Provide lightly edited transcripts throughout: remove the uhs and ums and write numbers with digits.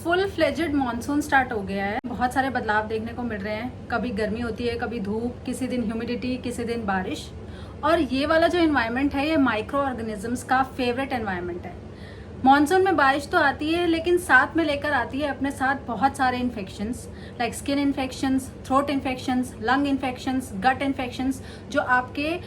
Full fledged monsoon start हो गया है। बहुत सारे बदलाव देखने को मिल रहे हैं। कभी गर्मी होती है, कभी धूप, किसी दिन ह्यूमिडिटी, किसी दिन बारिश। और ये वाला जो एनवायरनमेंट है, ये माइक्रो ऑर्गेनिजम्स का फेवरेट एनवायरनमेंट है। मॉनसून में बारिश तो आती है, लेकिन साथ में लेकर आती है अपने साथ बहुत सारे infections, like skin infections, throat infections, lung infections, gut infections, जो आपके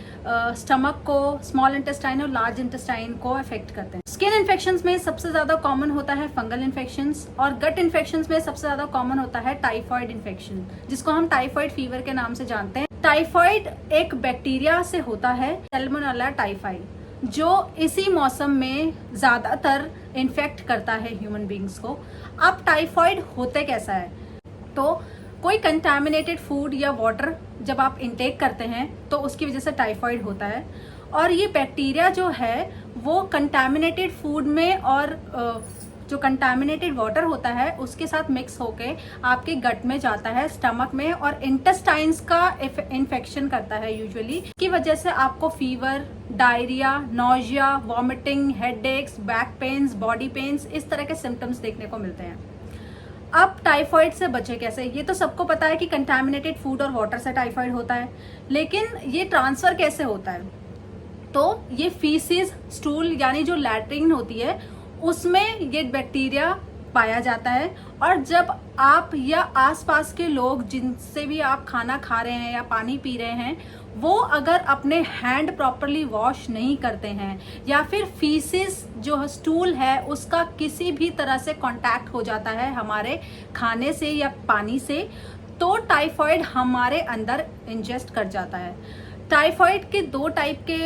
स्टमक को, स्मॉल इंटेस्टाइन और लार्ज इंटेस्टाइन को अफेक्ट करते हैं। स्किन इन्फेक्शंस में सबसे ज्यादा कॉमन होता है फंगल इन्फेक्शंस, और गट इन्फेक्शंस में सबसे ज्यादा कॉमन होता है टाइफॉइड इन्फेक्शन, जिसको हम टाइफॉइड फीवर के नाम से जानते हैं। टाइफॉइड एक बैक्टीरिया से होता है, सैल्मोनेला टाइफाई, जो इसी मौसम में ज्यादातर इन्फेक्ट करता है ह्यूमन बींग्स को। अब टाइफॉइड होते कैसा है? तो कोई कंटामिनेटेड फूड या वाटर जब आप इनटेक करते हैं तो उसकी वजह से टाइफॉइड होता है। और ये बैक्टीरिया जो है वो कंटामिनेटेड फूड में और जो कंटामिनेटेड वाटर होता है उसके साथ मिक्स होके आपके गट में जाता है, स्टमक में, और इंटेस्टाइन्स का इन्फेक्शन करता है यूजुअली, की वजह से आपको fever, diarrhoea, nausea, vomiting, headaches, back pains, body pains, इस तरह के सिम्टम्स देखने को मिलते हैं। अब टाइफॉइड से बचे कैसे? ये तो सबको पता है कि कंटामिनेटेड फूड और वाटर से टाइफॉइड होता है, लेकिन ये ट्रांसफर कैसे होता है? तो ये फीसिस, स्टूल यानी जो लैट्रिन होती है उसमें ये बैक्टीरिया पाया जाता है। और जब आप या आसपास के लोग जिनसे भी आप खाना खा रहे हैं या पानी पी रहे हैं, वो अगर अपने हैंड प्रॉपरली वॉश नहीं करते हैं, या फिर फीसिस जो स्टूल है उसका किसी भी तरह से कांटेक्ट हो जाता है हमारे खाने से या पानी से, तो टाइफॉइड हमारे अंदर इंजेस्ट कर जाता है। टाइफॉइड के दो टाइप के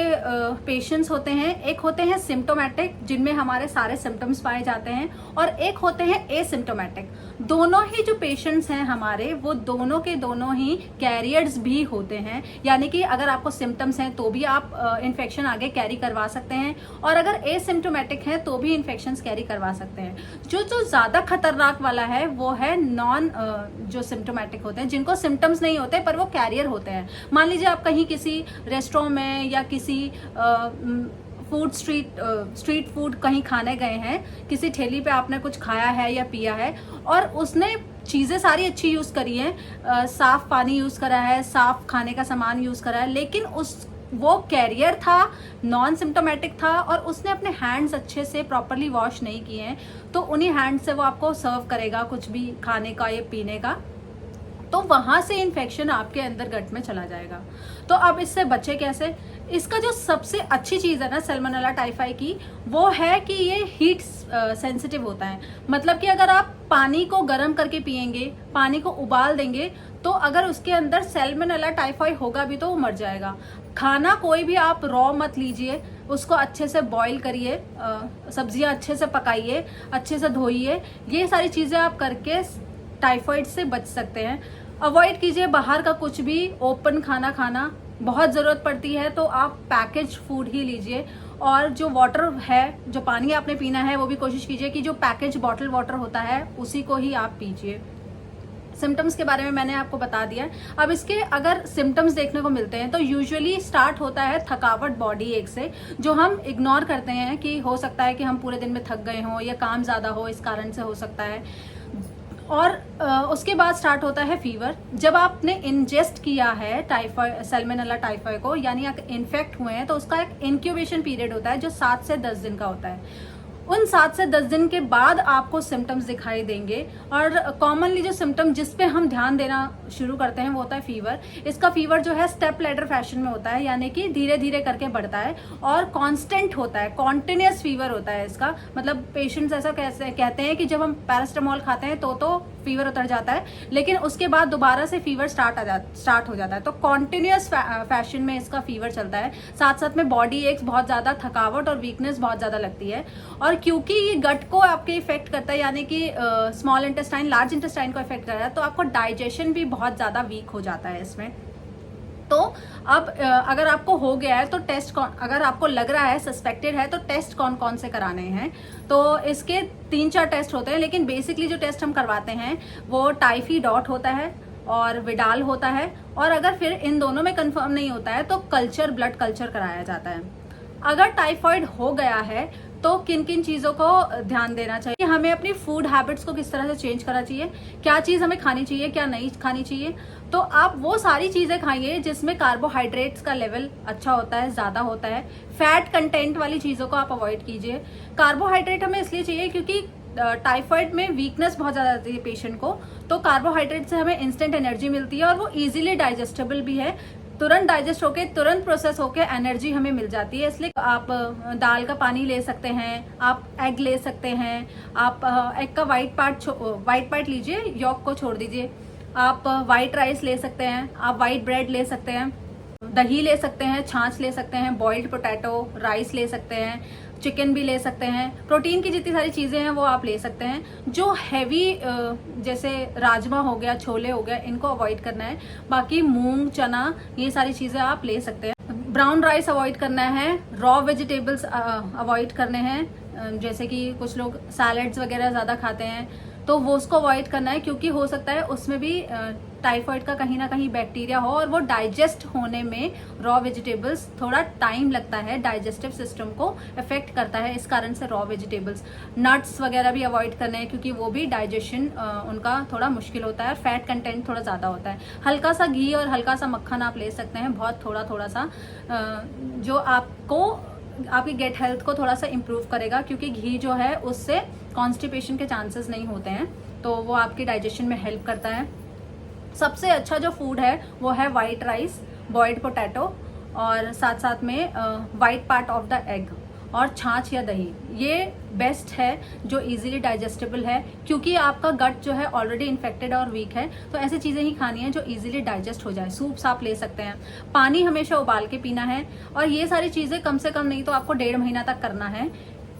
पेशेंट्स होते हैं। एक होते हैं सिम्टोमेटिक, जिनमें हमारे सारे सिम्टम्स पाए जाते हैं, और एक होते हैं एसिम्टोमेटिक। दोनों ही जो पेशेंट्स हैं हमारे, वो दोनों के दोनों ही कैरियर्स भी होते हैं, यानी कि अगर आपको सिम्टम्स हैं तो भी आप इन्फेक्शन आगे कैरी करवा सकते हैं, और अगर एसिम्टोमेटिक है तो भी इन्फेक्शन कैरी करवा सकते हैं। जो ज्यादा खतरनाक वाला है वो है नॉन जो सिम्टोमेटिक होते हैं, जिनको सिम्टम्स नहीं होते पर वो कैरियर होते हैं। मान लीजिए आप कहीं किसी रेस्टोरेंट में या किसी फूड स्ट्रीट फूड कहीं खाने गए हैं, किसी ठेली पे आपने कुछ खाया है या पिया है, और उसने चीज़ें सारी अच्छी यूज़ करी हैं, साफ पानी यूज़ करा है, साफ खाने का सामान यूज़ करा है, लेकिन वो कैरियर था, नॉन सिम्टोमेटिक था, और उसने अपने हैंड्स अच्छे से प्रॉपरली वॉश नहीं किए हैं, तो उन्हीं हैंड से वो आपको सर्व करेगा कुछ भी खाने का या पीने का, तो वहां से इन्फेक्शन आपके अंदर गट में चला जाएगा। तो अब इससे बचे कैसे? इसका जो सबसे अच्छी चीज है ना सैल्मोनेला टाइफाई की, वो है कि ये हीट सेंसिटिव होता है। मतलब कि अगर आप पानी को गर्म करके पिएंगे, पानी को उबाल देंगे, तो अगर उसके अंदर सैल्मोनेला टाइफाई होगा भी तो वो मर जाएगा। खाना कोई भी आप रॉ मत लीजिए, उसको अच्छे से बॉईल करिए, सब्जियां अच्छे से पकाइए, अच्छे से धोइए। ये सारी चीजें आप करके टाइफाइड से बच सकते हैं। अवॉइड कीजिए बाहर का कुछ भी ओपन खाना खाना। बहुत ज़रूरत पड़ती है तो आप पैकेज फूड ही लीजिए, और जो वाटर है, जो पानी आपने पीना है, वो भी कोशिश कीजिए कि जो पैकेज बॉटल वाटर होता है उसी को ही आप पीजिए। सिम्टम्स के बारे में मैंने आपको बता दिया। अब इसके अगर सिम्टम्स देखने को मिलते हैं तो यूजुअली स्टार्ट होता है थकावट बॉडी एक से, जो हम इग्नोर करते हैं कि हो सकता है कि हम पूरे दिन में थक गए हों या काम ज़्यादा हो, इस कारण से हो सकता है। और उसके बाद स्टार्ट होता है फीवर। जब आपने इंजेस्ट किया है टाइफाइड, सैल्मोनेला टाइफाई को, यानी इन्फेक्ट हुए हैं, तो उसका एक इंक्यूबेशन पीरियड होता है जो 7 से 10 दिन का होता है। उन 7 से 10 दिन के बाद आपको सिम्टम्स दिखाई देंगे, और कॉमनली जो सिम्टम जिस पे हम ध्यान देना शुरू करते हैं वो होता है फीवर। इसका फीवर जो है स्टेप लैडर फैशन में होता है, यानी कि धीरे धीरे करके बढ़ता है और कांस्टेंट होता है, कॉन्टिन्यूस फीवर होता है इसका। मतलब पेशेंट्स ऐसा कहते हैं कि जब हम पैरास्टामोल खाते हैं तो फीवर उतर जाता है, लेकिन उसके बाद दोबारा से फीवर स्टार्ट हो जाता है। तो कॉन्टिन्यूस फैशन में इसका फीवर चलता है। साथ साथ में बॉडी एक्स, बहुत ज्यादा थकावट और वीकनेस बहुत ज्यादा लगती है। और क्योंकि ये गट को आपके इफेक्ट करता है, यानी कि स्मॉल इंटेस्टाइन, लार्ज इंटेस्टाइन को इफेक्ट करता है, तो आपको डाइजेशन भी बहुत ज्यादा वीक हो जाता है इसमें। तो अब अगर आपको हो गया है तो टेस्ट अगर आपको लग रहा है, सस्पेक्टेड है, तो टेस्ट कौन कौन से कराने हैं? तो इसके 3-4 टेस्ट होते हैं, लेकिन बेसिकली जो टेस्ट हम करवाते हैं वो टाइफी डॉट होता है और विडाल होता है, और अगर फिर इन दोनों में कंफर्म नहीं होता है तो कल्चर, ब्लड कल्चर कराया जाता है। अगर टाइफॉइड हो गया है तो किन किन चीज़ों को ध्यान देना चाहिए, हमें अपनी फूड हैबिट्स को किस तरह से चेंज करना चाहिए, क्या चीज़ हमें खानी चाहिए, क्या नहीं खानी चाहिए। तो आप वो सारी चीज़ें खाइए जिसमें कार्बोहाइड्रेट्स का लेवल अच्छा होता है, ज़्यादा होता है। फैट कंटेंट वाली चीज़ों को आप अवॉइड कीजिए। कार्बोहाइड्रेट हमें इसलिए चाहिए क्योंकि टाइफाइड में वीकनेस बहुत ज़्यादा आती है पेशेंट को, तो कार्बोहाइड्रेट से हमें इंस्टेंट एनर्जी मिलती है और वो इजीली डाइजेस्टेबल भी है, तुरंत डाइजेस्ट होके तुरंत प्रोसेस होके एनर्जी हमें मिल जाती है। इसलिए आप दाल का पानी ले सकते हैं, आप एग ले सकते हैं, आप एग का वाइट पार्ट लीजिए, यॉक को छोड़ दीजिए। आप वाइट राइस ले सकते हैं, आप वाइट ब्रेड ले सकते हैं, दही ले सकते हैं, छाछ ले सकते हैं, बॉइल्ड पोटैटो, राइस ले सकते हैं, चिकन भी ले सकते हैं। प्रोटीन की जितनी सारी चीज़ें हैं वो आप ले सकते हैं। जो हैवी जैसे राजमा हो गया, छोले हो गया, इनको अवॉइड करना है। बाकी मूंग, चना, ये सारी चीज़ें आप ले सकते हैं। ब्राउन राइस अवॉइड करना है, रॉ वेजिटेबल्स अवॉइड करने हैं। जैसे कि कुछ लोग सैलड्स वगैरह ज़्यादा खाते हैं, तो वो उसको अवॉइड करना है क्योंकि हो सकता है उसमें भी टाइफाइड का कहीं ना कहीं बैक्टीरिया हो और वो डाइजेस्ट होने में रॉ वेजिटेबल्स थोड़ा टाइम लगता है, डाइजेस्टिव सिस्टम को इफेक्ट करता है, इस कारण से रॉ वेजिटेबल्स। नट्स वगैरह भी अवॉइड करने हैं क्योंकि वो भी डाइजेशन उनका थोड़ा मुश्किल होता है, फैट कंटेंट थोड़ा ज़्यादा होता है। हल्का सा घी और हल्का सा मक्खन आप ले सकते हैं, बहुत थोड़ा सा, जो आपको आपकी गेट हेल्थ को थोड़ा सा इम्प्रूव करेगा क्योंकि घी जो है उससे कॉन्स्टिपेशन के चांसेस नहीं होते हैं, तो वो आपकी डाइजेशन में हेल्प करता है। सबसे अच्छा जो फूड है वो है वाइट राइस, बॉइल्ड पोटैटो और साथ साथ में white part of the egg और छाछ या दही। ये बेस्ट है जो इजीली डाइजेस्टेबल है क्योंकि आपका गट जो है ऑलरेडी इन्फेक्टेड और वीक है, तो ऐसी चीज़ें ही खानी है जो इजीली डाइजेस्ट हो जाए। सूप्स आप ले सकते हैं, पानी हमेशा उबाल के पीना है और ये सारी चीज़ें कम से कम नहीं तो आपको 1.5 महीना तक करना है।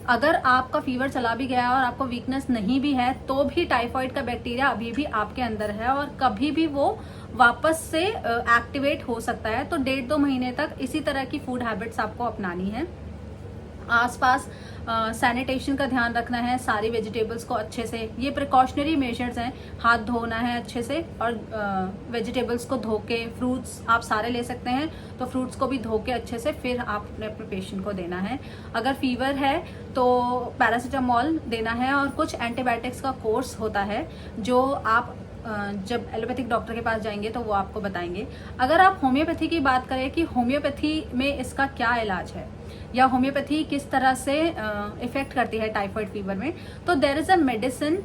अगर आपका फीवर चला भी गया और आपको वीकनेस नहीं भी है तो भी टाइफाइड का बैक्टीरिया अभी भी आपके अंदर है और कभी भी वो वापस से एक्टिवेट हो सकता है। तो 1.5-2 महीने तक इसी तरह की फूड हैबिट्स आपको अपनानी है। आसपास सैनिटेशन का ध्यान रखना है, सारी वेजिटेबल्स को अच्छे से, ये प्रिकॉशनरी मेजर्स हैं, हाथ धोना है अच्छे से और वेजिटेबल्स को धो के, फ्रूट्स आप सारे ले सकते हैं तो फ्रूट्स को भी धो के अच्छे से फिर आप अपने पेशेंट को देना है। अगर फीवर है तो पैरासीटामोल देना है और कुछ एंटीबायोटिक्स का कोर्स होता है जो आप जब एलोपैथिक डॉक्टर के पास जाएंगे तो वो आपको बताएंगे। अगर आप होम्योपैथी की बात करें कि होम्योपैथी में इसका क्या इलाज है या होम्योपैथी किस तरह से इफेक्ट करती है टाइफाइड फीवर में, तो देयर इज अ मेडिसिन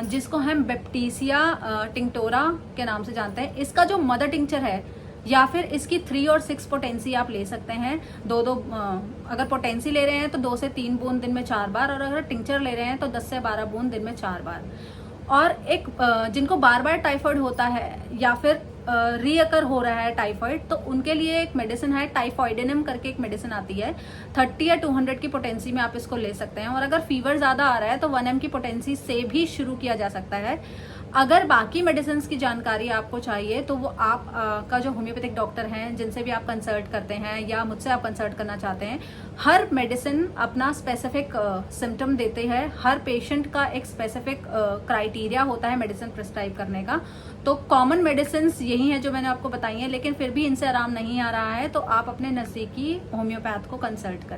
जिसको हम बेप्टीसिया टिंक्टोरा के नाम से जानते हैं। इसका जो मदर टिंक्चर है या फिर इसकी 3 और 6 पोटेंसी आप ले सकते हैं। अगर पोटेंसी ले रहे हैं तो 2 से 3 बूंद दिन में 4 बार और अगर टिंक्चर ले रहे हैं तो 10 से 12 बूंद दिन में 4 बार। और एक जिनको बार बार टाइफाइड होता है या फिर रीअकर हो रहा है टाइफाइड, तो उनके लिए एक मेडिसिन है, टाइफाइडेनम करके एक मेडिसिन आती है। 30 या 200 की पोटेंसी में आप इसको ले सकते हैं और अगर फीवर ज्यादा आ रहा है तो 1 mg की पोटेंसी से भी शुरू किया जा सकता है। अगर बाकी मेडिसिन की जानकारी आपको चाहिए तो वो आप का जो होम्योपैथिक डॉक्टर हैं जिनसे भी आप कंसल्ट करते हैं या मुझसे आप कंसल्ट करना चाहते हैं, हर मेडिसिन अपना स्पेसिफिक सिम्टम देते हैं। हर पेशेंट का एक स्पेसिफिक क्राइटेरिया होता है मेडिसिन प्रिस्क्राइब करने का। तो कॉमन मेडिसिन यही है जो मैंने आपको बताई है, लेकिन फिर भी इनसे आराम नहीं आ रहा है तो आप अपने नजदीकी होम्योपैथ को कंसल्ट करें।